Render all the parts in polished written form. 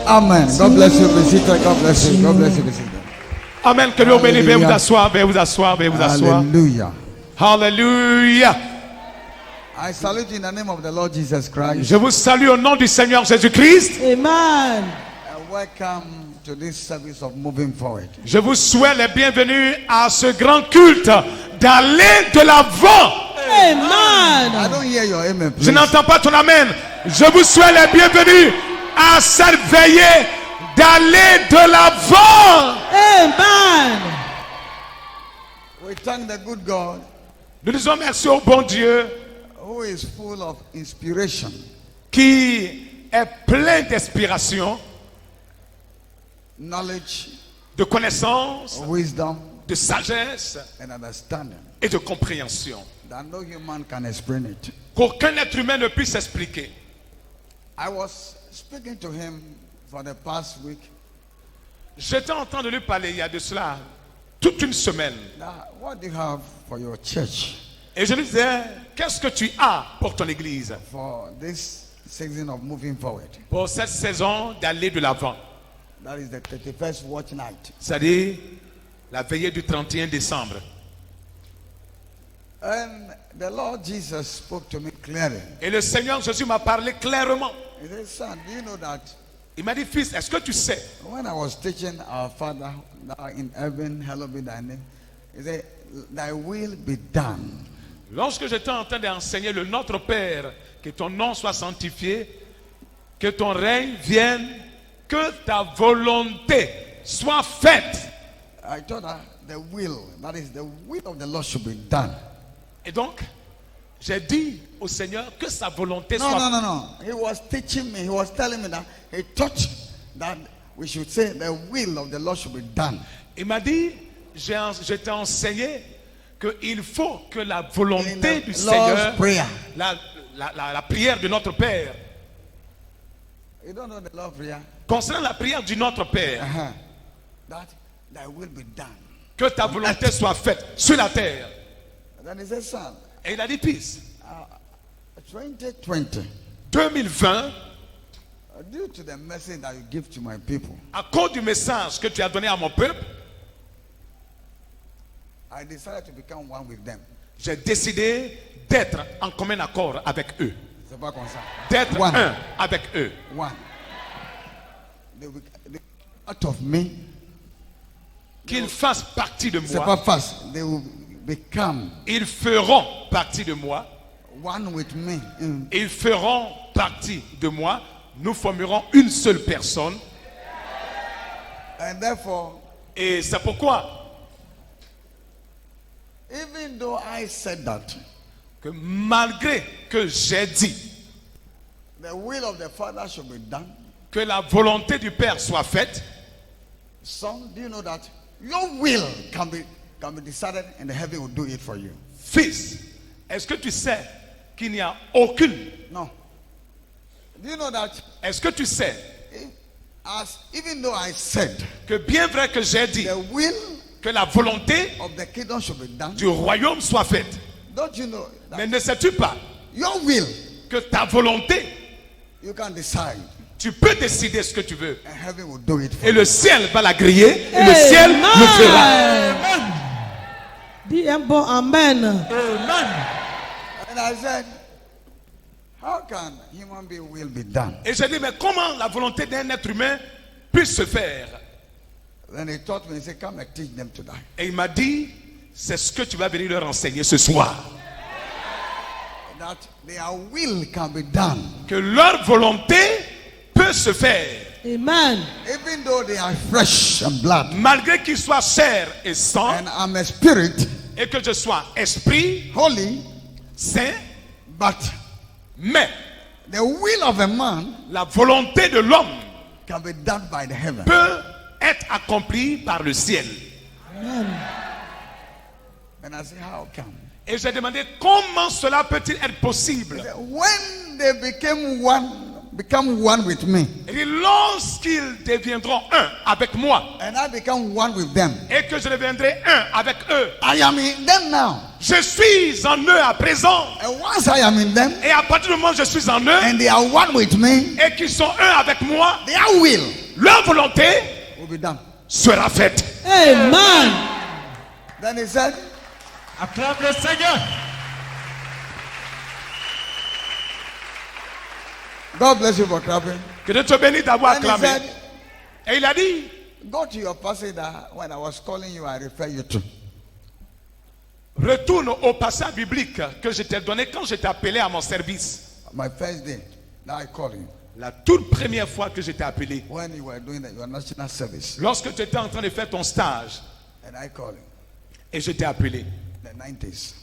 Amen. God bless you, Besita. God bless you. God bless you, Besita. Amen. Que Dieu bénisse. Veuillez vous asseoir. Veuillez vous asseoir. Veuillez vous asseoir. Hallelujah. Hallelujah. I salute you in the name of the Lord Jesus Christ. Je vous salue au nom du Seigneur Jésus-Christ. Amen. And welcome to this service of moving forward. Je vous souhaite la bienvenue à ce grand culte d'aller de l'avant. Amen. I don't hear your amen, please. Je n'entends pas ton amen. Je vous souhaite la bienvenue à cette veillée d'aller de l'avant. Amen. We thank the good God Nous disons merci au bon Dieu who is full of inspiration, qui est plein d'inspiration, knowledge, de connaissance, wisdom, de sagesse and understanding et de compréhension that no human can explain it. qu'aucun être humain ne puisse expliquer. I was speaking to him for the past week. J'étais en train de lui parler il y a de cela toute une semaine. Now, what do you have for your church Et je lui disais, qu'est-ce que tu as pour ton église for this season of moving forward? pour cette saison d'aller de l'avant? That is the 31st watch night. C'est-à-dire la veillée du 31 décembre. And the Lord Jesus spoke to me clearly. Et le Seigneur Jésus m'a parlé clairement. He said, son, do you know that Il m'a dit, fils, est-ce que tu sais, when I was teaching our Father thou in heaven, hallowed be thy name, he said, thy will be done. lorsque j'étais en train d'enseigner le Notre Père, que ton nom soit sanctifié, que ton règne vienne, que ta volonté soit faite. I told her the will, that is the will of the Lord should be done. Et donc, j'ai dit au Seigneur que sa volonté No, soit no, no, no. He was teaching me, he was telling me that he taught that we should say the will of the Lord should be done. Il m'a dit, je t'ai enseigné qu'il faut que la In volonté the du Lord's Seigneur, Prayer. la prière de notre Père, You don't know the Lord's Prayer? concernant la prière du Notre Père, Uh-huh. That thy will be done. que ta volonté soit faite sur la terre. And then he said, son, Et il a dit, fils, 2020, 2020, due to the message that you give to my people, à cause du message que tu as donné à mon peuple, I decided to become one with them. j'ai décidé d'être en commun accord avec eux. C'est pas comme ça. D'être One. un avec eux. One. They out of me. Qu'ils fassent partie de C'est pas moi. fast. They will become Ils feront partie de moi. one with me. Ils feront partie de moi. Nous formerons une seule personne. And therefore, Et c'est pourquoi, even though I said that, que malgré que j'ai dit the will of the Father should be done, que la volonté du Père soit faite, son, do you know that your will can be decided and the heaven will do it for you? fils, est-ce que tu sais qu'il n'y a aucune, No. Do you know that est-ce que tu sais even though I said que bien vrai que j'ai dit the will que la volonté of the kingdom should be done, du royaume soit faite, don't you know that mais ne sais-tu pas your will, que ta volonté, you can decide tu peux décider ce que tu veux and heaven will do it for et you. le ciel va la griller et le ciel le fera. Dis un bon amen. And I said, how can human being will be done? Et j'ai dit, mais comment la volonté d'un être humain puisse se faire? Then he taught me, he said, come and teach them tonight. Et il m'a dit, c'est ce que tu vas venir leur enseigner ce soir. That their will can be done. Que leur volonté peut se faire. Amen. Even though they are flesh and blood. Malgré qu'ils soient chair et sang, And I'm a spirit, et que je sois esprit, holy, saint, but mais the will of a man la volonté de l'homme can be done by the heaven. peut être accomplie par le ciel. Amen. And I said, how come? Et j'ai demandé comment cela peut-il être possible? When they became one become one with me, Et lorsqu'ils deviendront un avec moi, and I become one with them, et que je deviendrai un avec eux, I am in them now. je suis en eux à présent. And once I am in them, Et à partir du moment où je suis en eux, and they are one with me, et qu'ils sont un avec moi, their will leur volonté will be done. sera faite. Amen. Then he said, Acclame le Seigneur. God bless you for clapping. Que Dieu te bénisse d'avoir And he acclamé. said, Et il a dit, go to your passage that when I was calling you, I refer you to. retourne au passage biblique que je t'ai donné quand je t'ai appelé à mon service. My first day, now I call you. La toute première fois que je t'ai appelé, When you were doing your national service, lorsque tu étais en train de faire ton stage, and I call you. et je t'ai appelé The 90s.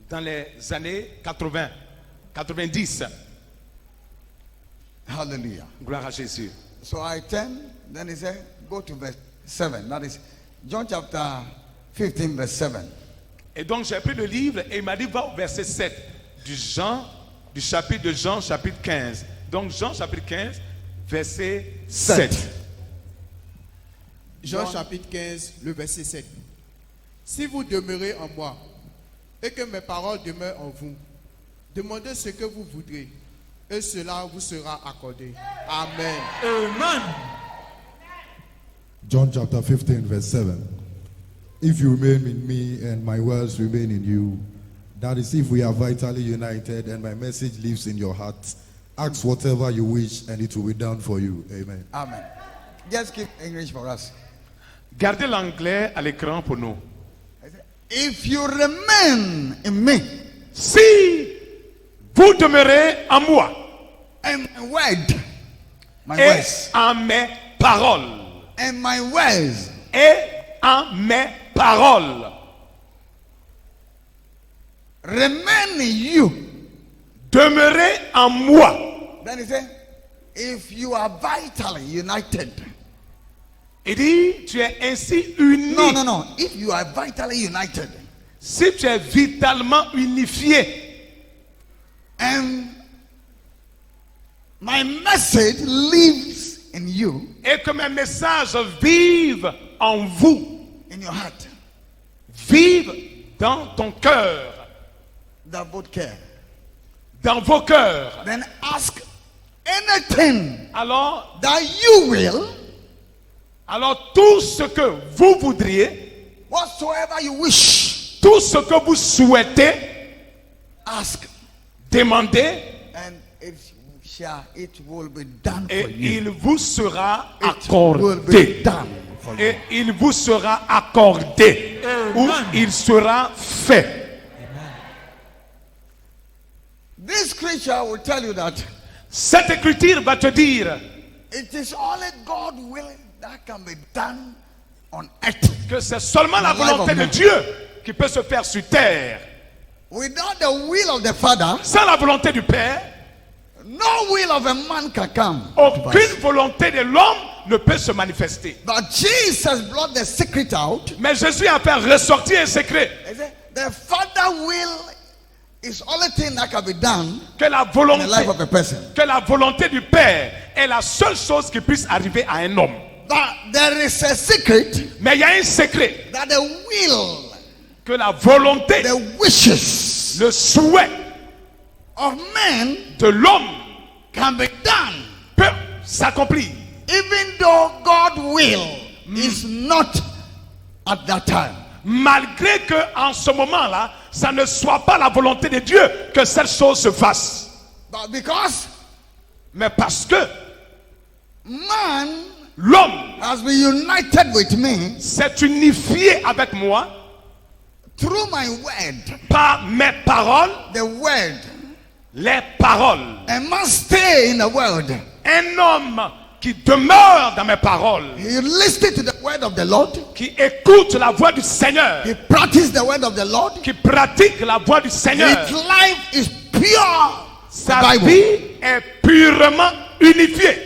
dans les années 80, 90. Hallelujah. Gloire à Jésus. So I turned, then he said, go to verse 7. That is John chapter 15, verse 7. Et donc j'ai pris le livre et il m'a dit va au verset 7 du chapitre de Jean chapitre 15. Donc Jean chapitre 15 verset 7. Jean chapitre 15, le verset 7. Si vous demeurez en moi et que mes paroles demeurent en vous, demandez ce que vous voudrez et cela vous sera accordé. Amen. Amen. John chapter 15, verse 7. If you remain in me and my words remain in you, that is, if we are vitally united and my message lives in your heart, ask whatever you wish and it will be done for you. Amen. Amen. Just keep English for us. Gardez l'anglais à l'écran pour nous. If you remain in me Si vous demeurez en moi and my word, my et words, en mes paroles, and my words, et en mes paroles, remain in you. demeurez en moi. Then he said, if you are vitally united. Il dit, tu es ainsi uni. No. If you are vitally united Si tu es vitalement unifié and my message lives in you, et que mes messages vivent en vous, in your heart, vivent dans ton cœur, double care, dans vos cœurs, then ask anything alors that you will, tout ce que vous voudriez, whatsoever you wish, tout ce que vous souhaitez, ask, demandez and it will be done et for you. il vous sera It will be accordé. done for you. Et il vous sera accordé ou il sera fait. This scripture will tell you that Cette écriture va te dire it is only God willing that can be done on earth. que c'est seulement la The life volonté of de man. Dieu qui peut se faire sur terre. Without the will of the Father, Sans la volonté du Père, no will of a man can come. to aucune pass. volonté de l'homme ne peut se manifester. But Jesus brought the secret out. Mais Jésus a fait ressortir un secret, He said, the Father will is only thing that can be done que la in the life volonté, of a person. que la volonté du Père est la seule chose qui puisse arriver à un homme. But there is a secret Mais il y a un secret, that the will, que la volonté, the wishes le souhait of man de l'homme can be done, peut s'accomplir. even though God will is not at that time. Malgré que en ce moment-là, ça ne soit pas la volonté de Dieu que cette chose se fasse. But because Mais parce que man l'homme has been united with me s'est unifié avec moi through my word, par mes paroles, the word, les paroles. a man stay in the word. Un homme qui demeure dans mes paroles, He listened to the word of the Lord. qui écoute la voix du Seigneur, He practiced the word of the Lord. qui pratique la voix du Seigneur, His life is pure. sa Bible. vie est purement unifiée.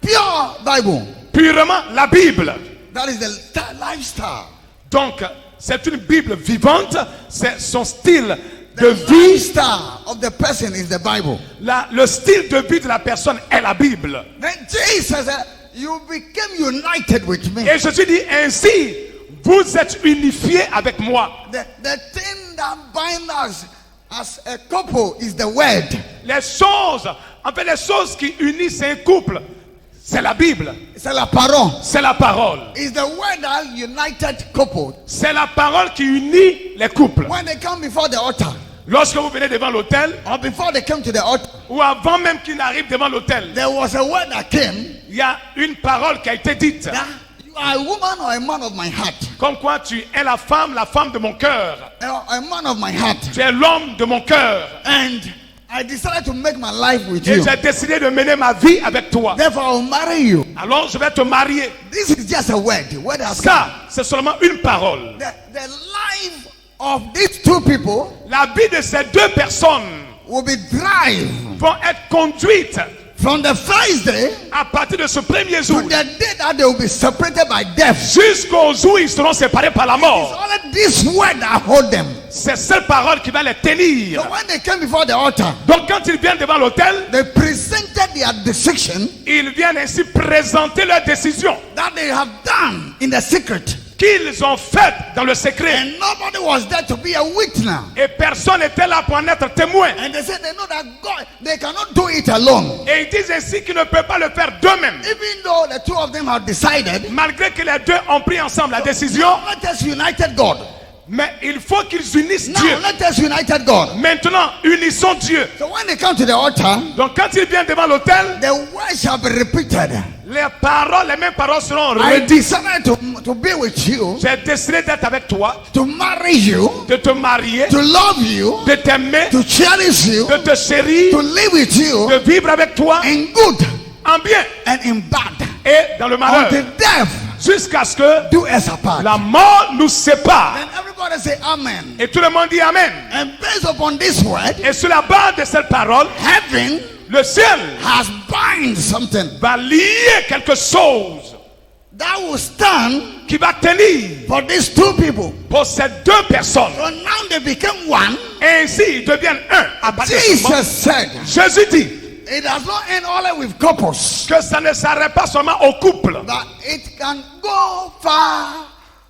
Pure Bible. Purement la Bible. That is the lifestyle. Donc, c'est une Bible vivante, c'est son style de vie, lifestyle of the person is the Bible. le style de vie de la personne est la Bible. Then Jesus said, you became united with me. Et Jésus dit ainsi, vous êtes unifiés avec moi. The thing that binds us as a couple is the word. Les choses qui unissent un couple, c'est la Bible, C'est la parole. c'est la parole. It's the word that united couple. C'est la parole qui unit les couples. When they come before the altar, Lorsque vous venez devant l'autel, or before they come to the altar, ou avant même qu'il n'arrive devant l'autel, there was a word that came il y a une parole qui a été dite. that you are a woman or a man of my heart. Comme quoi tu es la femme de mon cœur. A man of my heart. Tu es l'homme de mon cœur. And I decided to make my life with Et you. j'ai décidé de mener ma vie avec toi. Therefore, I will marry you. Alors je vais te marier. This is just a word. The word has come. Ça, c'est seulement une parole. The life of these two people La vie de ces deux personnes will be drive vont être conduites from the first day à partir de ce premier to jour the day that they will be separated by death. jusqu'au jour où ils seront séparés par la It's mort. only this word that hold them. C'est cette parole qui va les tenir. So when they came before the altar, Donc quand ils viennent devant l'autel, they presented their decision ils viennent ainsi présenter leur décision that they have done in the secret. qu'ils ont faite dans le secret. And nobody was there to be a witness. Et personne n'était là pour en être témoin. And they said they know that God, they cannot do it alone. Et ils disent ainsi qu'ils ne peuvent pas le faire d'eux-mêmes. Even though the two of them have decided, Malgré que les deux ont pris ensemble la décision, let us unite God. mais il faut qu'ils unissent Now Dieu. let us unite God. Maintenant, unissons Dieu. So when they come to the altar, Donc quand ils viennent devant l'autel, the word shall be repeated. les mêmes paroles seront I redites. decided to be with you, J'ai décidé d'être avec toi, to marry you, de te marier, to love you, de t'aimer, to cherish you, de te chérir, to live with you de vivre avec toi in good en bien and in bad, et dans le malheur, until death jusqu'à ce que do us apart. la mort nous sépare. Then everybody say amen. Et tout le monde dit Amen. And based upon this word, Et sur la base de cette parole, heaven le ciel has bind something va lier quelque chose that will stand qui va tenir for these two people. pour ces deux personnes. So now they became one. Et ainsi, ils deviennent un. À partir de ce moment, Jesus said, Jésus dit it does not end only with couples, que ça ne s'arrête pas seulement au couple, but it can go far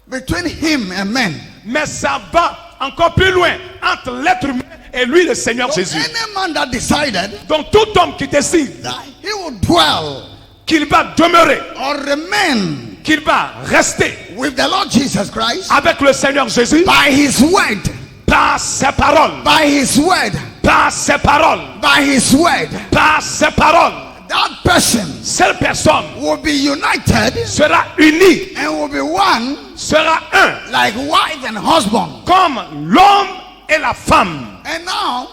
between him and men. mais ça va encore plus loin entre l'être humain et lui, le Seigneur So Jésus. any man that decided Donc tout homme qui décide that he will dwell qu'il va demeurer, or remain qu'il va rester with the Lord Jesus Christ avec le Seigneur Jésus, by his word, par ses paroles, by his word, par ses paroles, by his word, par ses paroles, that person cette personne will be united sera unie, and will be one sera un, like wife and husband. comme l'homme et la femme. And now,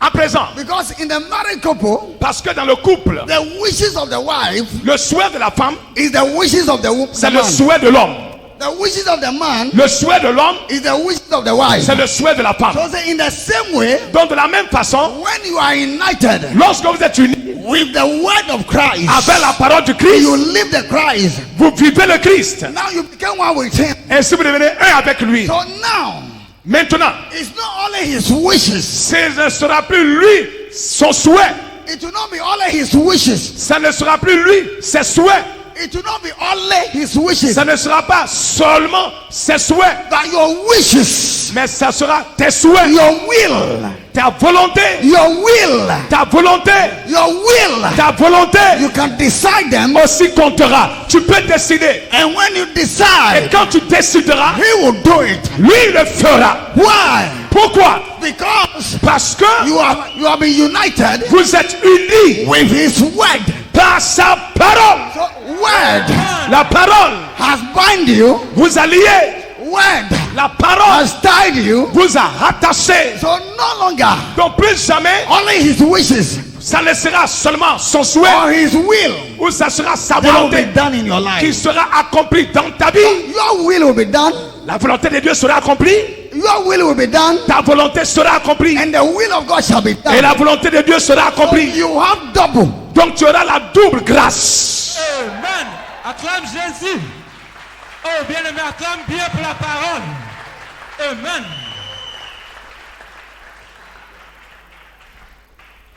À présent, because in the married couple, parce que dans le couple, the wishes of the wife le souhait de la femme, is the wishes of the c'est le man. souhait de l'homme. The wishes of the man Le souhait de l'homme, is the wishes of the wife. c'est le souhait de la femme. So say in the same way, Donc de la même façon, when you are united lorsque vous êtes unis with the word of Christ, avec la parole du you Christ, live the Christ. vous vivez le Christ. Now you become one with him. Ainsi vous devenez un avec lui. So now, Maintenant, it's not only his wishes. ce ne sera plus lui son souhait. It will not be only his wishes. Ça ne sera plus lui ses souhaits. It will not be only his wishes. Ça ne sera pas seulement ses souhaits, But your wishes, mais ça sera tes souhaits, your will, ta volonté, your will, ta volonté, your will. ta volonté You can decide them. aussi comptera. Tu peux décider. And when you Et decide, quand tu décideras, he will do it. lui le fera. Why? Pourquoi? Because Parce que you have been united vous êtes unis with his word. par sa parole. So word La parole has bind you. vous a lié. Word La parole has tied you. vous a rattaché. So no longer Donc plus jamais, only his wishes ça ne sera seulement son souhait or his will ou ça sera sa that will volonté be done in your qui life. sera accomplie dans ta vie. Your will will be done. La volonté de Dieu sera accomplie. Your will will be done. Ta volonté sera accomplie. And the will of God shall be Et done. la volonté de Dieu sera So accomplie. you have double. Donc tu auras la double grâce. Amen. Acclame Jésus. Oh, bien-aimé, acclame bien pour la parole. Amen.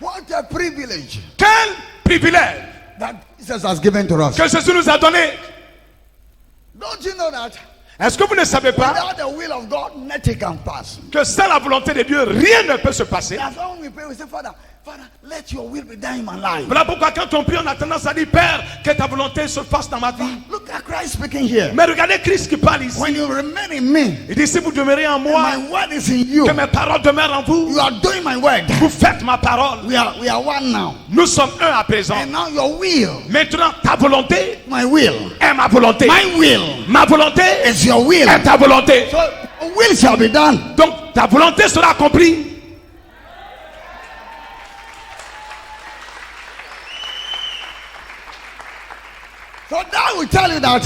What a privilege Quel privilège that Jesus has given to us. que Jésus nous a donné. Don't you know that Est-ce que vous ne savez pas without the will of God, nothing can pass? que sans la volonté de Dieu, rien ne peut se passer? That's why when we pray, we say, Father, let your will be done in my life. Voilà pourquoi quand on prie, on a tendance à dire, Père, que ta volonté se fasse dans ma vie. Look at Christ speaking here. Mais regardez Christ qui parle ici. When you remain in me, Il dit, si vous demeurez en moi, my word is in you. que mes paroles demeurent en vous, You are doing my word. vous faites ma parole. We are one now. Nous sommes un à présent. And now your will, Maintenant, ta volonté my will, est ma volonté. my will Ma volonté is your will. est ta volonté. So will shall be done. Donc, ta volonté sera accomplie. So that will tell you that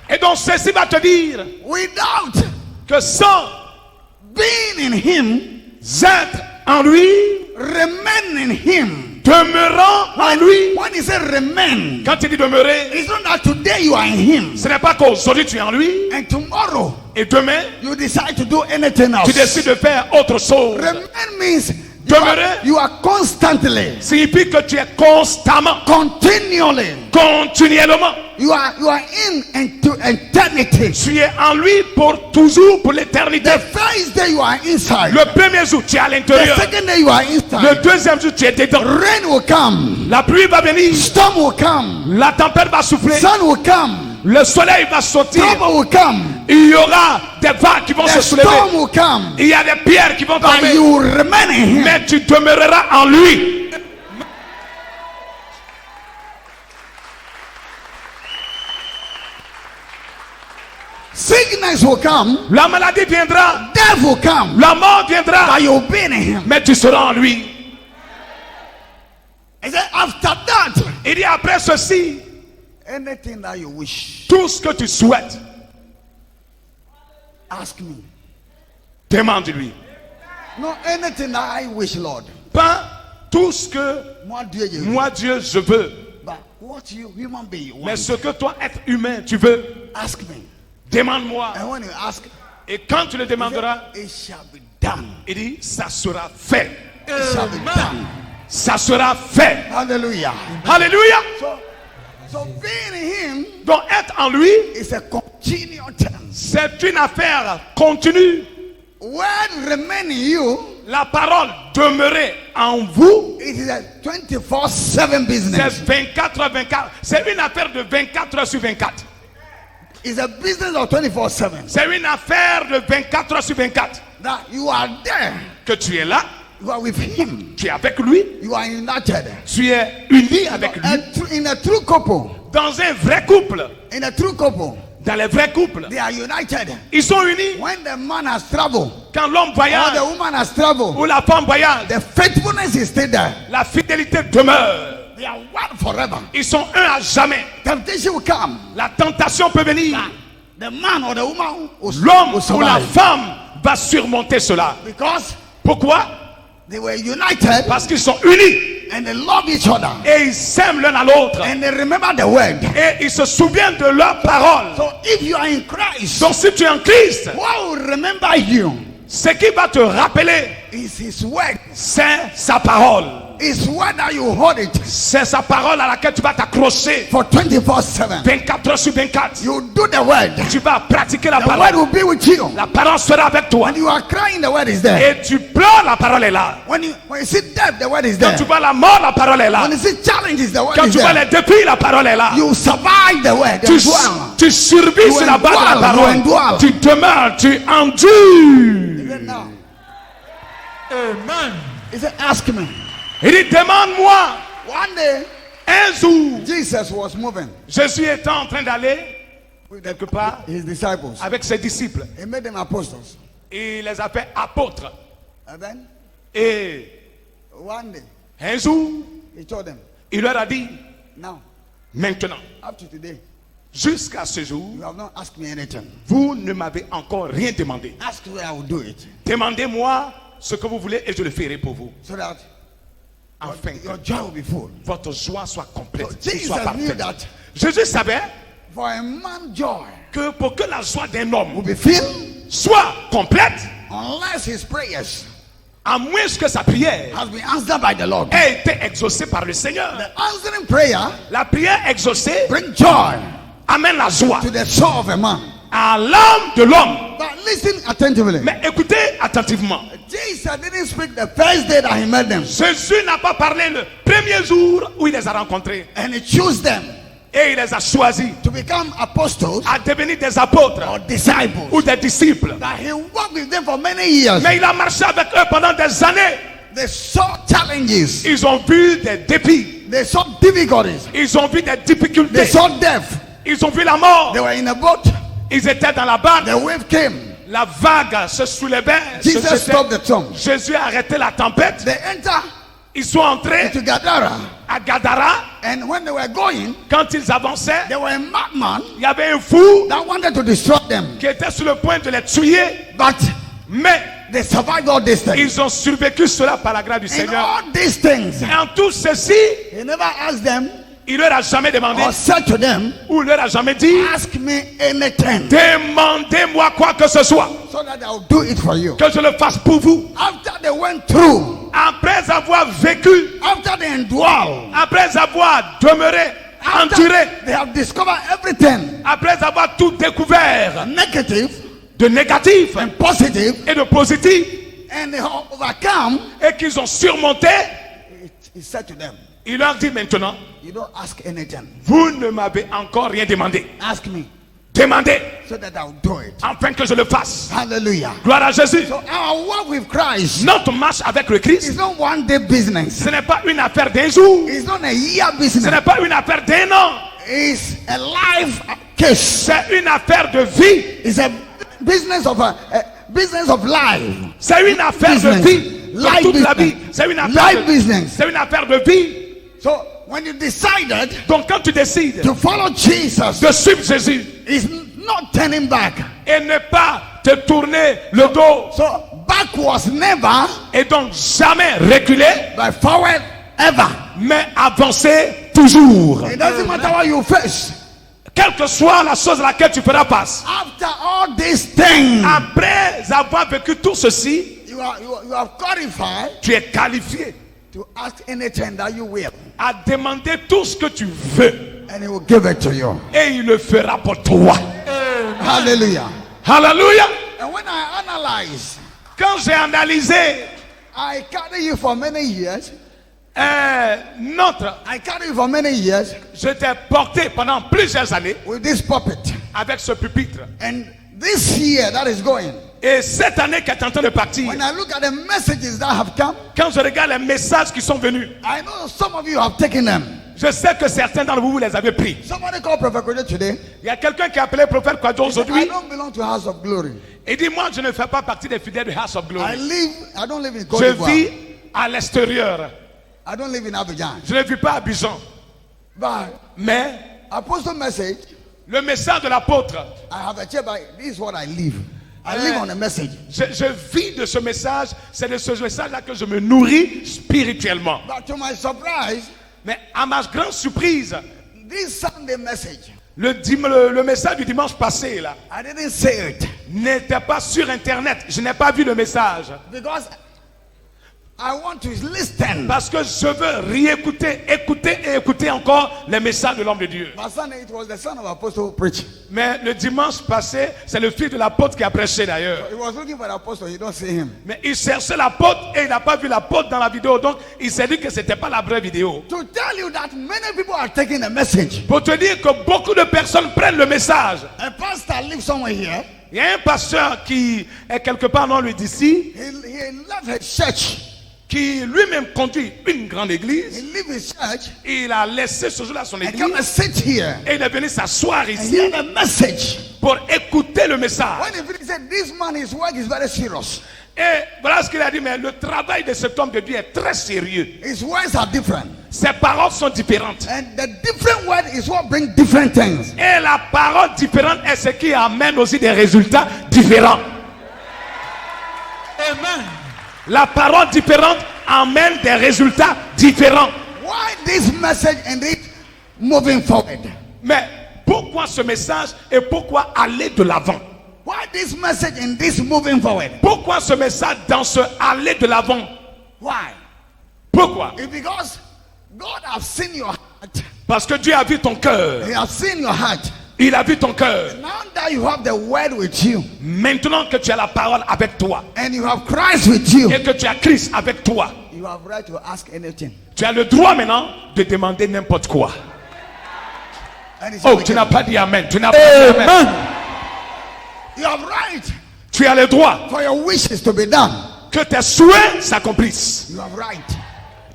Et donc, ceci va te dire without que sans being in him, être en lui, remain in him. demeurant en lui. When he said remain, Quand il dit demeurer, it's not that today you are in him ce n'est pas qu'aujourd'hui tu es en lui and tomorrow et demain you decide to do anything else. tu décides de faire autre chose. Remain means Demeurer you are constantly, signifie que tu es constamment, continually, continuellement. you are in into eternity. Tu es en lui pour toujours, pour l'éternité. The first day you are inside. Le premier jour, tu es à The l'intérieur. second day you are Le inside. deuxième jour, tu es dedans. Rain will come. La pluie va venir. Storm will come. La tempête va souffler. Sun will come. Le soleil va sortir. Trouble will come. Il y aura des vagues qui vont The se soulever. storm will come. Il y a des pierres qui vont But tomber. you will remain in him. Mais tu demeureras en lui. Sickness will come. La maladie viendra. Death will come. La mort viendra. But you will be in him. Mais tu seras en lui. He said, after that, Il dit après ceci, anything that you wish, tout ce que tu souhaites, ask me. demande-lui. No, anything that I wish, Lord. Pas tout ce que Moi, Dieu, je veux. moi, Dieu, je veux. But what you human being Mais want, ce que toi, être humain, tu veux, ask me. demande-moi. And when you ask, Et quand tu le demanderas, it shall be done. il dit, ça sera fait. It shall be done. Ça sera fait. Hallelujah. Alléluia. So being in him Donc être en lui, is a continual term. c'est une affaire continue. Word remain in you, La parole demeurer en vous, it is a 24/7 business. c'est 24/24. C'est une affaire de 24 heures sur 24. It's a business of 24/7. C'est une affaire de 24 heures sur 24. That you are there, Que tu es là, you are with him, tu es avec lui, you are united. tu es uni avec lui. In a true couple, Dans un vrai couple, in a true couple, dans les vrais couples, they are united. ils sont unis. When the man has traveled Quand l'homme or voyage the woman has traveled, ou la femme voyage, the faithfulness is still there. la fidélité demeure. They are one forever. Ils sont un à jamais. Temptation will come. La tentation peut venir. The man or the woman will L'homme will ou la survive. femme va surmonter cela. Because Pourquoi? they were united Parce qu'ils sont unis and they love each other et ils s'aiment l'un à l'autre and they remember the word. et ils se souviennent de leur parole. So if you are in Christ, Donc si tu es en Christ, what will remember you ce qui va te rappeler, is his word. c'est sa parole. It's word that you hold it C'est sa parole à laquelle tu vas t'accrocher for 24/7. 24 heures sur 24. You do the word. Tu vas pratiquer la The word parole. will be with you. La parole sera avec toi. When you are crying, the word is there. Et tu pleures, la parole est là. When you see death, the word is Quand there. tu vois la mort, la parole est là. When you see challenges, the word Quand is tu vois there. les défis, la parole est là. You survive the word. Tu, Endure. tu survis sur la base de la endures, parole. you endures. Tu demeures, tu endures. Even now, Amen. he said, ask me. Il dit, demande-moi. One day, Un jour, Jesus was moving Jésus était en train d'aller with quelque part his disciples. avec ses disciples. He made them apostles. Il les a fait apôtres. And then, Et one day, un jour, he told them, il leur a dit, now, maintenant, up to today, jusqu'à ce jour, you have not asked me anything. vous ne m'avez encore rien demandé. Ask me, I will do it. Demandez-moi ce que vous voulez et je le ferai pour vous. So that Afin your que joy will be full. votre joie soit complète, So qu'il Jesus soit knew parfaite. that Jésus savait for a man joy que pour que la joie d'un will homme be filled soit complète, unless his prayers à moins que sa prière has been answered by the Lord. ait été exaucée par le Seigneur. The answering prayer La prière exaucée brings joy amène la joie to the soul of a man. à l'âme de l'homme. But listen attentively. Mais écoutez attentivement. Jesus didn't speak the first day that he met them Jésus n'a pas parlé le premier jour où il les a rencontrés and he chose them et il les a choisis to become apostles à devenir des apôtres or disciples. ou des disciples. That he walked with them for many years. Mais il a marché avec eux pendant des années. They saw challenges. Ils ont vu des dépits. They saw difficulties. Ils ont vu des They difficultés. saw death. Ils ont vu la mort. They were in a boat. Ils étaient dans la barque. The wave came. La vague se soulevait. se Jesus jetait. stopped the storm. Jésus a arrêté la tempête. They entered Ils sont entrés into Gadara. à Gadara. And when they were going, Quand ils avançaient, there were a madman il y avait un fou that wanted to destroy them. qui était sur le point de les tuer. But Mais they survived all these things. ils ont survécu cela par la grâce du In Seigneur. all these things, Et en tout ceci, he never asked them il leur a jamais demandé or said to them, ou leur a jamais dit ask me anything demandez-moi quoi que ce soit, so that I'll do it for you. que je le fasse pour vous. After they went through, Après avoir vécu, after they endured, après avoir demeuré, enduré, they have discovered everything après avoir tout découvert negative de négatif and positive, et de positif, and they have overcome. et qu'ils ont surmonté, He said to them, il leur dit maintenant, you don't ask anything. vous ne m'avez encore rien demandé. Ask me Demandez so that I'll do it. afin que je le fasse. Hallelujah. Gloire à Jésus. So our walk with Christ Notre marche avec le Christ, is not one day business. ce n'est pas une affaire d'un jour, It's not a year ce business. n'est pas une affaire d'un an, It's a life case. c'est une affaire de vie, It's a business of a business of life. c'est une affaire de Business. vie, Life de toute la vie, business. c'est une affaire Life business. c'est une affaire de vie. So when you decided Donc quand tu décides to follow Jesus, de suivre Jésus it's not turning back. et ne pas te tourner le dos So back was never, et donc jamais reculer, but forward ever. mais avancer toujours. It doesn't matter what you face. Quelle que soit la chose à laquelle tu feras face, After all these things, après avoir vécu tout ceci, you are qualified tu es qualifié to ask anything that you will, à demander tout ce que tu veux and he will give it to you. et il le fera pour toi. Hallelujah. Alléluia. And when I analyze, Quand j'ai analysé I carry you for many years. I carry you for many years je t'ai porté pendant plusieurs années with this puppet. avec ce pupitre. And this year that is going, Et cette année qui est en train de partir, when I look at the messages that have come, quand je regarde les messages qui sont venus, I know some of you have taken them. je sais que certains d'entre vous, vous les avez pris. Somebody called Prophet Kojo today. Il y a quelqu'un qui a appelé prophète Kwadjo I aujourd'hui. don't belong to House of Glory. Il dit, moi, je ne fais pas partie des fidèles de House of Glory. I don't live in Côte Je d'Ivoire. vis à l'extérieur. I don't live in Abidjan. Je ne vis pas à Abidjan. But Mais apostle message, le message de l'apôtre, I have a chair, but this is what I live. I live on a message. je vis de ce message. C'est de ce message-là que je me nourris spirituellement. But to my surprise, Mais à ma grande surprise, this Sunday message, le message du dimanche passé, là, I didn't say it n'était pas sur Internet. Je n'ai pas vu le message. because I want to listen. Parce que je veux réécouter, écouter et écouter encore les messages de l'homme de Dieu. But Sunday, it was the son of apostle who preached. Mais le dimanche passé, c'est le fils de l'apôtre qui a prêché d'ailleurs. He was looking for the apostle. You don't see him. Mais il cherchait l'apôtre et il n'a pas vu l'apôtre dans la vidéo. Donc il s'est dit que ce n'était pas la vraie vidéo. To tell you that many people are taking the message. Pour te dire que beaucoup de personnes prennent le message. A pastor lives somewhere here. Il y a un pasteur qui est quelque part non lui d'ici, He left his church. qui lui-même conduit une grande He église. left his church Il a laissé ce jour-là son and come and église sit here et il est venu s'asseoir and ici hear the message. pour écouter le message. When he finished, he said, "This man, his work is very serious. Et voilà ce qu'il a dit, mais le travail de cet homme de Dieu est très sérieux. His words are different, Ses paroles sont différentes. and the different word is what brings different things." Et la parole différente est ce qui amène aussi des résultats différents. Amen. La parole différente amène des résultats différents. Why this message and it moving forward? Mais pourquoi ce message et pourquoi aller de l'avant? Why this message in this moving forward? Pourquoi ce message dans ce aller de l'avant? Why? Pourquoi? It's because God has seen your heart. Parce que Dieu a vu ton cœur. He has seen your heart. Il a vu ton cœur. Now that you have the word with you Maintenant que tu as la parole avec toi and you have Christ with you, et que tu as Christ avec toi, you have right to ask anything. tu as le droit maintenant de demander n'importe quoi. And it's Oh, okay. tu n'as pas dit amen. Tu n'as pas dit amen. You have right Tu as le droit for your wishes to be done. que tes souhaits s'accomplissent. You have right.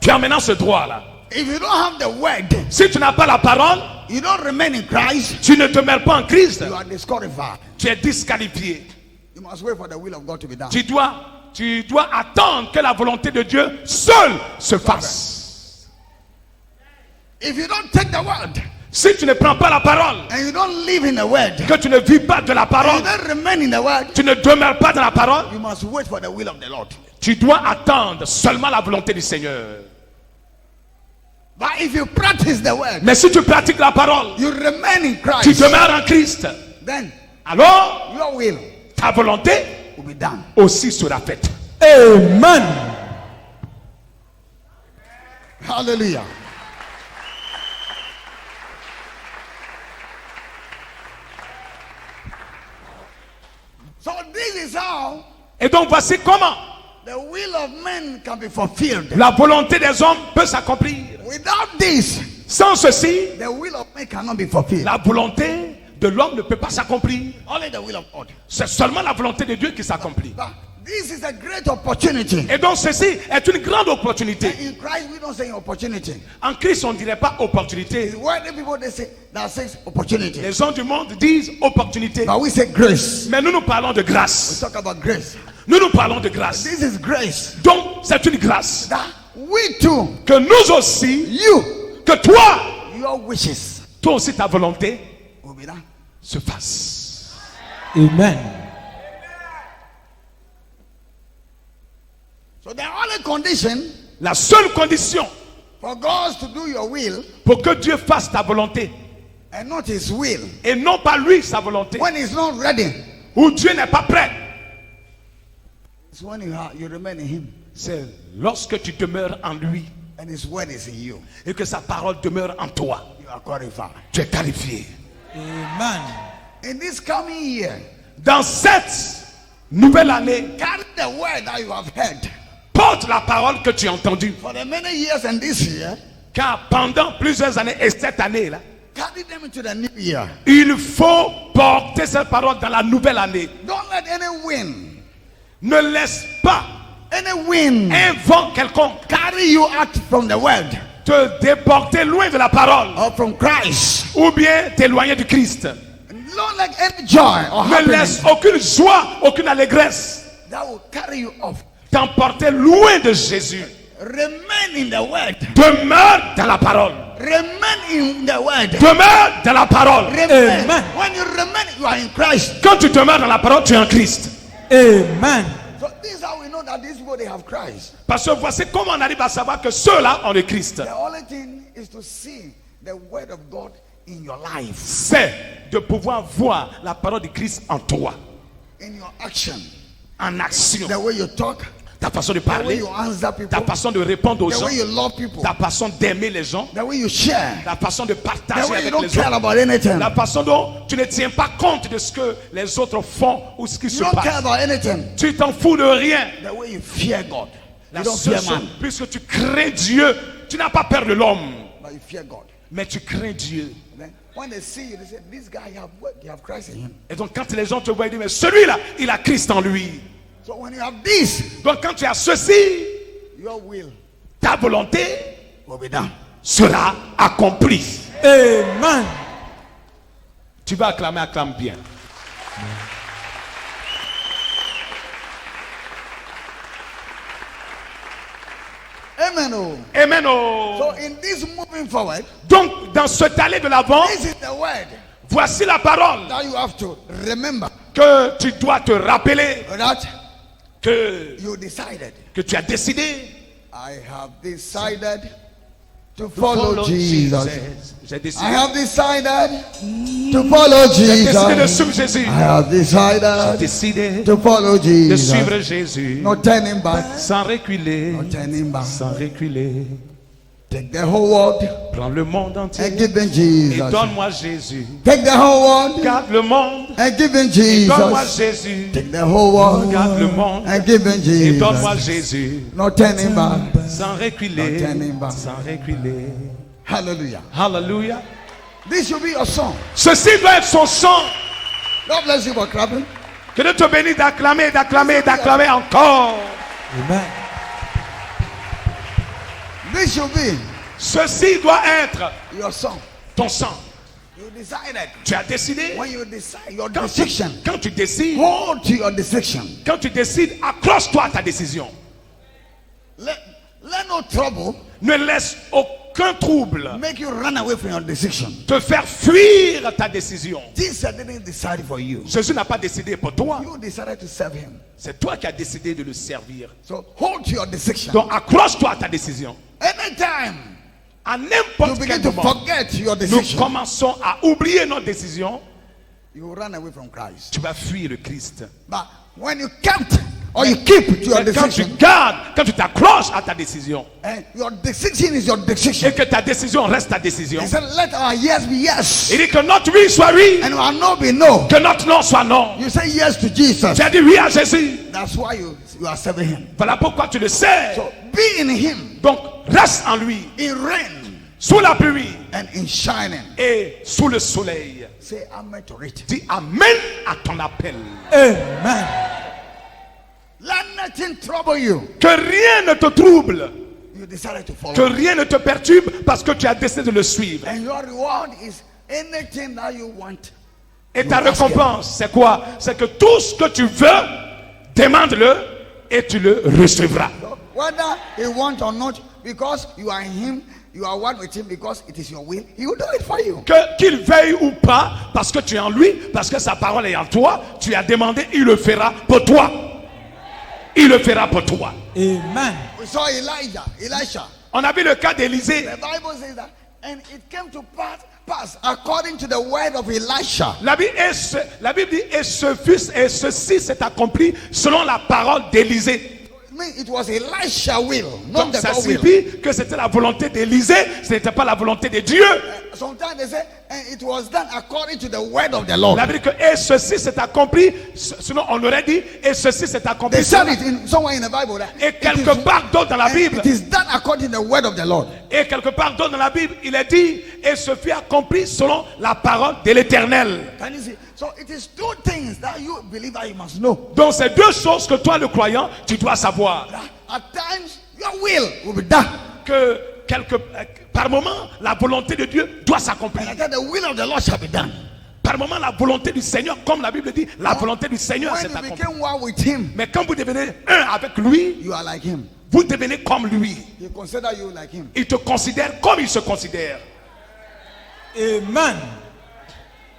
Tu as maintenant ce droit-là. If you don't have the word, Si tu n'as pas la parole, you don't remain in Christ, tu ne demeures pas en Christ. you are disqualified. Tu es disqualifié. You must wait for the will of God to be done. Tu dois attendre que la volonté de Dieu seule se fasse. If you don't take the word Si tu ne prends pas la parole, and you don't live in the word, que tu ne vis pas de la and parole, you don't remain in the word, tu ne demeures pas dans la parole, you must wait for the will of the Lord. tu dois attendre seulement la volonté du Seigneur. But if you practice the word, Mais si tu pratiques la parole, you remain in tu Christ, demeures en Christ, then alors your will ta volonté will be done. aussi sera faite. Amen. Hallelujah. So this is how Et donc voici comment the will of men can be fulfilled. la volonté des hommes peut s'accomplir. Without this, Sans ceci, the will of men cannot be fulfilled. la volonté de l'homme ne peut pas s'accomplir. Only the will of God. C'est seulement la volonté de Dieu qui s'accomplit. But this is a great opportunity. Et donc ceci est une grande opportunité. In Christ, we don't say opportunity. En Christ, on ne dirait pas opportunité. The worldly people they say that says opportunity, Les gens du monde disent opportunité. but we say grace. Mais nous parlons de We grâce. talk about grace. Nous parlons de grâce. This is grace Donc c'est une grâce that we too, que nous aussi, you, que toi, your wishes toi aussi ta volonté will be done. se fasse. Amen. So the only condition La seule condition for God to do your will pour que Dieu fasse ta volonté and not His will, et non pas lui sa volonté, when He's not ready, où Dieu n'est pas prêt, it's when you remain in Him c'est lorsque tu demeures en lui and His word is in you. et que sa parole demeure en toi. You are qualified. Tu es qualifié. Amen. In this coming year, Dans cette nouvelle année, carry the word that you have heard porte la parole que tu as entendue. for the many years and this year. Car pendant plusieurs années et cette année-là, Carry them into the new year. il faut porter cette parole dans la nouvelle année. Don't let any wind, Ne laisse pas any wind un vent quelconque carry you out from the word te déporter loin de la parole or from Christ. ou bien t'éloigner du Christ. Don't let any joy or Ne laisse happiness aucune joie, aucune allégresse that will carry you off. t'emporter loin de Jésus. Remain in the word. Demeure dans la parole. Remain in the word. Demeure dans la parole. Remain. Amen. When you remain, you are in Christ. Quand tu demeures dans la parole, tu es en Christ. Amen. So this is how we know that these people they have Christ. Parce que voici comment on arrive à savoir que ceux-là ont le Christ. The only thing is to see the word of God in your life, C'est de pouvoir voir la parole de Christ en toi, in your action, en action. the way you talk, Ta façon de the way parler, you answer ta people, façon de répondre aux the gens, way you love people, ta façon d'aimer les gens, the way you share, la façon de the partager way you avec don't les care autres, about anything. la façon dont tu ne tiens pas compte de ce que les autres font ou ce qui You se don't care passe. about anything. Tu t'en fous de rien. The way you fear God. La You don't seule fear chose, man, puisque tu crains Dieu, tu n'as pas peur de l'homme, but you fear God. mais tu crains Dieu. Then when they see you, they say, "This guy you have Christ in him." Et donc quand les gens te voient, ils disent, mais celui-là, il a Christ en lui. So when you have this, Donc quand tu as ceci, your will ta volonté will be done. sera accomplie. Amen. Tu vas acclamer, acclame bien. Amen. Oh. Amen. So Oh. in this moving forward, Donc dans cet aller de l'avant, this is the word voici la parole that you have to remember que tu dois te rappeler that que you decided. tu as décidé. I have decided to follow Jesus. J'ai I décidé. have decided to follow J'ai décidé de Jesus. suivre Jésus. I have J'ai decided décidé to follow de suivre Jesus. Jésus. No turning back. Sans reculer. No turning back. Sans reculer. Take the whole world Prends le monde entier. and give them Et Jesus. donne-moi Jésus. Take the whole world Garde le monde. and give them Et donne-moi Jesus. Jésus. Take the whole world Garde le monde. and give them Et donne-moi Jesus. Jésus. No turning back. Sans reculer. No turning back. Sans reculer. Hallelujah. Alléluia. This should be your song. Ceci doit être son chant. God bless you for clapping. Que Dieu te bénisse d'acclamer, d'acclamer, d'acclamer encore. Amen. This should be Ceci doit être your song. ton chant. You decided. Tu as décidé. When you decide your Quand decision, tu décides, hold to your decision. quand tu décides, accroche-toi à ta décision. Let no trouble Ne laisse aucun trouble make you run away from your decision. te faire fuir ta décision. Jesus didn't decide for you. Jésus n'a pas décidé pour toi. You decided to serve him. C'est toi qui as décidé de le servir. So hold to your decision. Donc accroche-toi à ta décision. Anytime À you n'importe begin quel to moment, forget your nous decision, commençons à oublier notre décision. you will run away from Christ. Tu vas fuir le Christ. But when you kept or you keep to your Mais quand tu decision, gardes, quand tu t'accroches à ta décision, and your decision is your decision, et que ta décision reste ta décision, he said, let our yes be yes il dit que notre oui soit oui, and our no be no. que notre non soit non. You say yes to Jesus. Tu as dit oui à Jésus. That's why you are serving him. Voilà pourquoi tu le sais. So be in him, Donc reste en lui, in rain sous la pluie and in shining. et sous le soleil. Say amen to it. Dis amen à ton appel. Amen. Let nothing trouble you. Que rien ne te trouble, You decided to que follow. rien ne te perturbe parce que tu as décidé de le suivre. And your reward is anything that you want. Et ta You ask récompense, c'est quoi? C'est que tout ce que tu veux, demande-le et tu le recevras. So whether he want or not, because you are in him, you are one with him, because it is your will, he will do it for you. Qu'il veuille ou pas, parce que tu es en lui, parce que sa parole est en toi, tu as demandé, il le fera pour toi. Il le fera pour toi. Amen. We saw Elisha. On a vu le cas d'Élisée. The Bible says that, and it came to pass according to the word of Elisha. La Bible dit, et ceci s'est accompli selon la parole d'Élisée. I mean, it was Elisha will, not Donc the ça God will. signifie que c'était la volonté d'Élisée, ce n'était pas la volonté de Dieu. Sometimes they say, and it was done according to the word of the Lord. La Bible dit que et ceci s'est accompli, sinon on aurait dit, et ceci s'est accompli. They said it in somewhere in the Bible. That Et quelque part d'autre dans la and Bible, it is done according to the word of the Lord. et quelque part d'autre dans la Bible, il est dit, et ce fut accompli selon la parole de l'Éternel. Can you see? So it is two things that you believer you must know. Donc c'est deux choses que toi le croyant, tu dois savoir. At times your will be done. Que par moment, la volonté de Dieu doit s'accomplir. And I said the will of the Lord shall be done. Par moment, la volonté du Seigneur, comme la Bible dit, la volonté du Seigneur When s'est you accomplie. became one with him, Mais quand vous devenez un avec lui, you are like him. vous devenez comme lui. He consider you like him. Il te considère comme il se considère. Amen.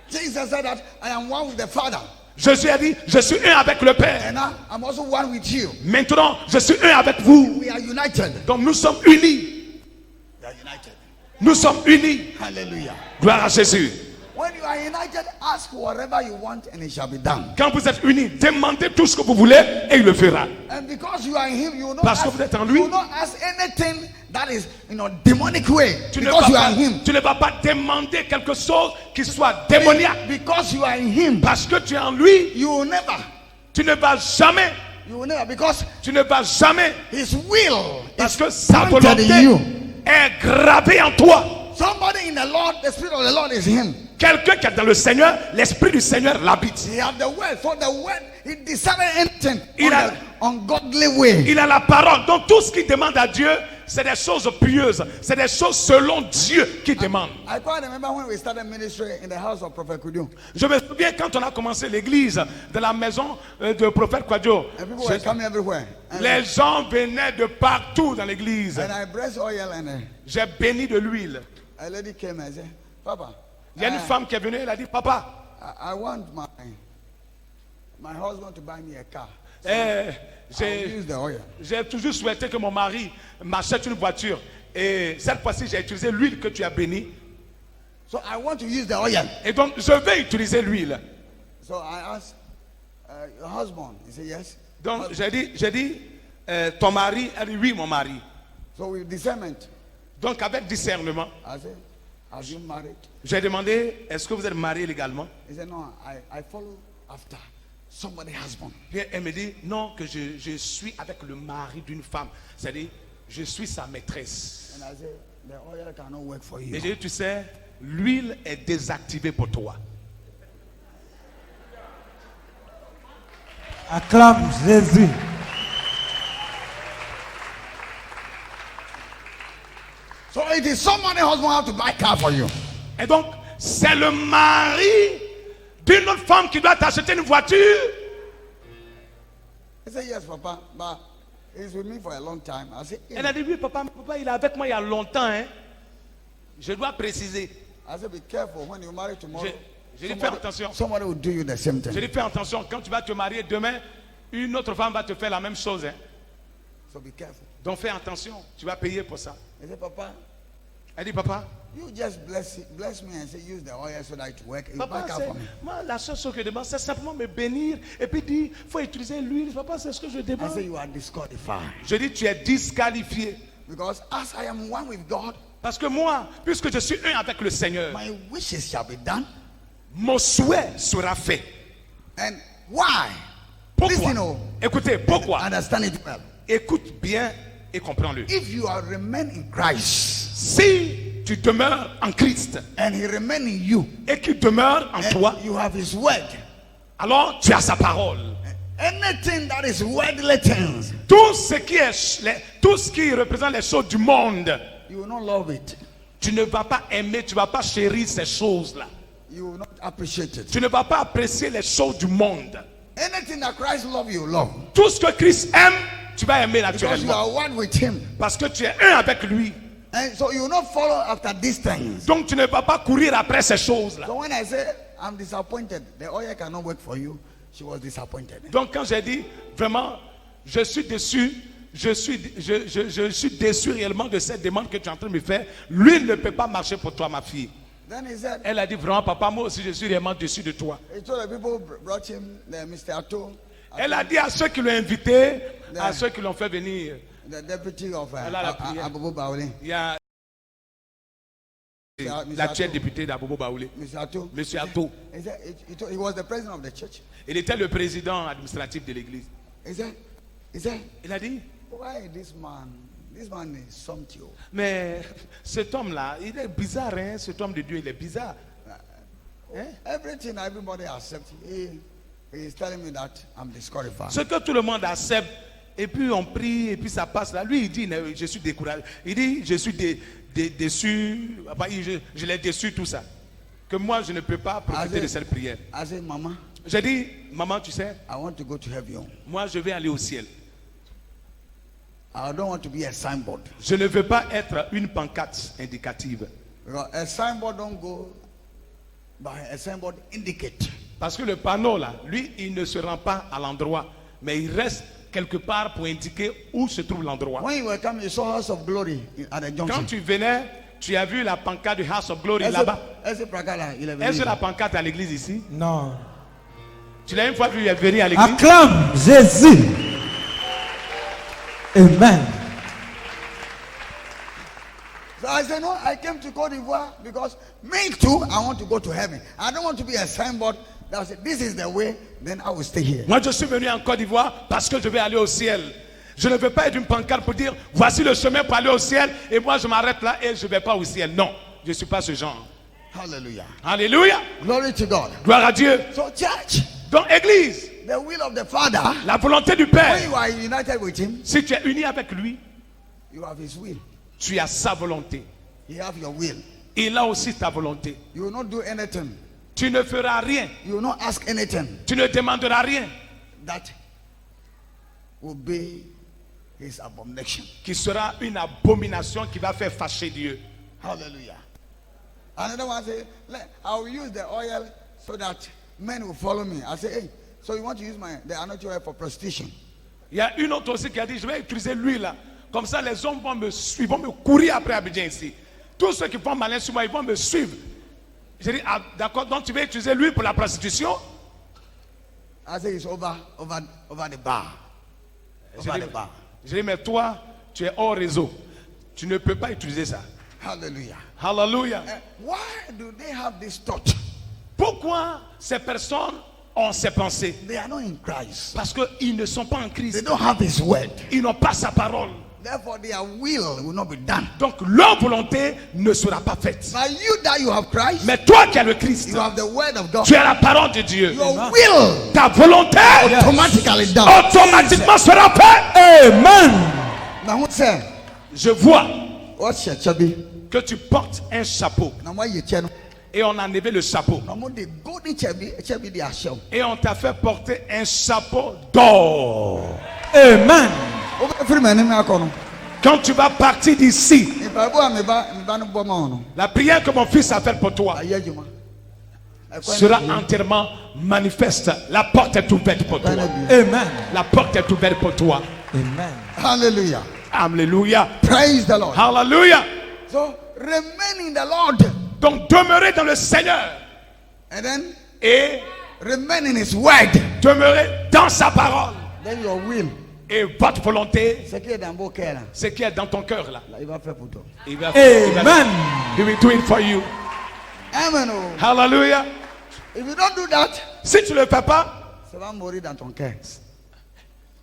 Jesus said that I am one with the Father. Jésus a dit, je suis un avec le Père. And now I'm also one with you. Maintenant, je suis un avec vous. We are united. Donc nous sommes unis. We are united. Nous sommes unis. Hallelujah. Gloire à Jésus. When you are united, ask whatever you want and it shall be done. Quand vous êtes unis, demandez tout ce que vous voulez et il le fera. And because you are in him, you will not, Parce que ask, vous êtes en lui. you will not ask anything that is demonic way. Tu ne, Because you are in him. tu ne vas pas demander quelque chose qui soit démoniaque. Because you are in him, Parce que tu es en lui, you will never. tu ne vas jamais, Because tu ne vas jamais, his will parce is que sa planted in volonté you. est gravée en toi. Somebody in the Lord, the Spirit of the Lord is him. Quelqu'un qui est dans le Seigneur, l'Esprit du Seigneur l'habite. He have the word. So the word, he decided anything Il on a- the ungodly way. Il a la parole. Donc tout ce qu'il demande à Dieu, c'est des choses pieuses. C'est des choses selon Dieu qu'il demande. I quite remember when we started ministry in the house of Prophet Kudu. Je me souviens quand on a commencé l'église de la maison de prophète Kwadjo. And people were coming everywhere. And, Les gens venaient de partout dans l'église. and I blessed oil and J'ai béni de l'huile. a lady came and said, Papa, Il y a une femme qui est venue, elle a dit, papa, I want my husband to buy me a car. I'll j'ai use the oil. j'ai toujours souhaité que mon mari m'achète une voiture. Et cette fois-ci, j'ai utilisé l'huile que tu as bénie. So I want to use the oil. Et donc, je vais utiliser l'huile. So I asked your husband. He said yes. Donc, j'ai dit, ton mari, elle dit oui, mon mari. So with discernment, Donc, avec discernement, I said, are you married? j'ai demandé, est-ce que vous êtes marié légalement? He said, no, I follow after somebody's husband. Puis elle me dit, non, que je suis avec le mari d'une femme. C'est-à-dire, je suis sa maîtresse. And I said, the oil cannot work for Et you. j'ai dit, tu sais, l'huile est désactivée pour toi. Acclame Jésus. So it is somebody's husband have to buy car for you. Et donc, c'est le mari d'une autre femme qui doit t'acheter une voiture. He said, yes, Papa, but he's with me for a long time. I said, Elle a dit, oui, papa, il est avec moi il y a longtemps. Hein. Je dois préciser. I said, be careful when you marry tomorrow. J'ai dit, fais attention. Somebody will do you the same J'ai thing. dit, fais attention, quand tu vas te marier demain, une autre femme va te faire la même chose. Hein. So be careful. Donc fais attention, tu vas payer pour ça. He said, Papa, Elle dit, papa, you just bless me and say, use the oil so that it work. It papa, back up for me. moi, la seule chose que je demande, c'est simplement me bénir et puis dire, il faut utiliser l'huile. Papa, c'est ce que je I demande. say, you are disqualified. Je dis, tu es disqualifié. Because as I am one with God, Parce que moi, puisque je suis un avec le Seigneur, my wishes shall be done. mon souhait sera fait. And why? Pourquoi? Listen, oh, Écoutez, pourquoi? understand it well. Écoute bien et comprends-le. If you are remain in Christ Si tu demeures en Christ and He remain in you, et qu'il demeure en toi, and you have His word, alors tu as sa parole. anything that is worldly things, Tout ce qui représente les choses du monde, you will not love it. tu ne vas pas aimer, tu ne vas pas chérir ces choses-là. You will not appreciate it. Tu ne vas pas apprécier les choses du monde. Anything that Christ love, you love. Tout ce que Christ aime, tu vas aimer Because you naturellement. are one with Him. Parce que tu es un avec lui. And so you will not follow after these things. Donc tu ne vas pas courir après ces choses-là. So when I say I'm disappointed, the oil cannot work for you, she was disappointed. Donc quand j'ai dit, vraiment, je suis déçu, je suis déçu réellement de cette demande que tu es en train de me faire. Lui ne peut pas marcher pour toi, ma fille. Then he said, Elle a dit, vraiment, papa, moi aussi, je suis réellement déçu de toi. he told the people brought him, the Mr. Ato, Elle a dit à ceux qui l'ont invité, à ceux qui l'ont fait venir, the deputy of Elle a la prière. Abobo Baole. il y a l'actuel député d'Abobo Baoulé, Mr. Ato. Monsieur Atto. He said, he was the president of the church. Il était le président administratif de l'église. He said, Il a dit, why this man is something. mais cet homme-là, il est bizarre, hein? Cet homme de Dieu, il est bizarre. Hein? Everything everybody accepts, he is telling me that I'm disqualified. Ce que tout le monde accepte, et puis on prie, et puis ça passe là. Lui, il dit, je suis découragé. Il dit, je suis déçu, je l'ai déçu, tout ça. Que moi, je ne peux pas profiter de cette prière. I said, Mama, J'ai dit, maman, tu sais, I want to go to heaven. moi, je vais aller au ciel. I don't want to be a signboard. Je ne veux pas être une pancarte indicative. Because a signboard don't go by a signboard indicate. Parce que le panneau, là, lui, il ne se rend pas à l'endroit, mais il reste quelque part pour indiquer où se trouve l'endroit. When you were coming, you saw House of Glory at the junction. Quand tu venais, tu as vu la pancarte du House of Glory là-bas. Est-ce Prakala, il est venu. Est-ce la pancarte à l'église ici? Non. Tu l'as une fois vu venir à l'église? Acclame Jésus. Amen. So I said, no, I came to Côte d'Ivoire because me too, I want to go to heaven. I don't want to be a signboard that says, this is the way, then I will stay here. Moi, je suis venu en Côte d'Ivoire parce que je vais aller au ciel. Je ne veux pas être une pancarte pour dire, voici le chemin pour aller au ciel, et moi je m'arrête là et je ne vais pas au ciel. Non, je ne suis pas ce genre. Hallelujah. Alléluia. Glory to God. Gloire à Dieu. So church, Donc, église, the will of the Father, la volonté du when Père, you are united with Him, si tu es uni avec lui, you have His will. tu as sa volonté. He have your will. Il a aussi ta volonté. You will not do anything. Tu ne feras rien. You will not ask anything Tu ne demanderas rien that will be His abomination. qui sera une abomination qui va faire fâcher Dieu. Hallelujah. Another one say, I will use the oil so that men will follow me. I say, hey, so you want to use the anointing oil for prostitution? Il y a une autre aussi qui a dit, je vais utiliser l'huile là. Comme ça, les hommes vont me suivre, vont me courir après Abidjan ici. Tous ceux qui font malin sur moi, ils vont me suivre. J'ai dit, ah, d'accord, donc tu veux utiliser lui pour la prostitution? I say it's over the bar. J'ai Over dit, the bar. mais toi, tu es hors réseau. Tu ne peux pas utiliser ça. Hallelujah. Hallelujah. Why do they have this thought? Pourquoi ces personnes ont ces pensées? They are not in Christ. Parce qu'ils ne sont pas en They Christ. don't have His word. Ils n'ont pas sa parole. Therefore, their will not be done. Donc leur volonté ne sera pas faite. But you that you have Christ, Mais toi qui as le Christ, you have the word of God. tu as la parole de Dieu. Your will Ta volonté automatically done. automatiquement sera faite. Amen. Now who say? Je vois What's your chubby? que tu portes un chapeau. Now why you channel? Et on a enlevé le chapeau. Now more the golden chubby they are show. Et on t'a fait porter un chapeau d'or. Amen. Free man me akono. Quand tu vas partir d'ici, If I go me ba no bo ma no. la prière que mon fils a faite pour toi Ayejuma. sera entièrement manifeste. La porte est ouverte pour toi. Amen. La porte est ouverte pour toi. Amen. Hallelujah. Alléluia. Praise the Lord. Alléluia. So remain in the Lord Donc demeurez dans le Seigneur and then et remain in His word. demeurez dans sa parole. Then your will. Et votre volonté, C'est qui est dans vos cœurs là. ce qui est dans ton cœur là, Là, il va faire pour toi. il va Amen. He will do it for you. Amen. Oh. Hallelujah. If you don't do that, Si tu ne le fais pas, ça va mourir dans ton cœur.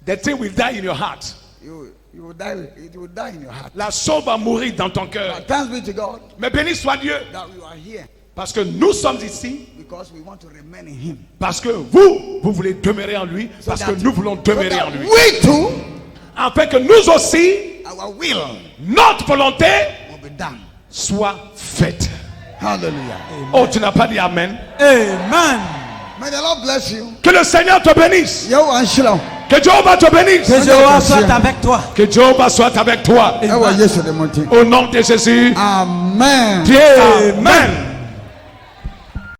the thing will die in your heart. You will die. It will die in your heart. La chose va mourir dans ton cœur. But thanks be to God Mais béni soit Dieu, that we are here parce que nous sommes ici, because we want to remain in Him. parce que vous voulez demeurer en lui, parce que nous voulons demeurer en lui. We too, Afin que nous aussi, our will notre volonté will be done. soit faite. Hallelujah. Oh, tu n'as pas dit Amen. Amen. May the Lord bless you. Que le Seigneur te bénisse. Yo, Anshilo. Que Jéhovah te bénisse. Que Jéhovah soit avec toi. Que Jéhovah soit avec toi. How are you, Moti? Au nom de Jésus. Amen. Amen.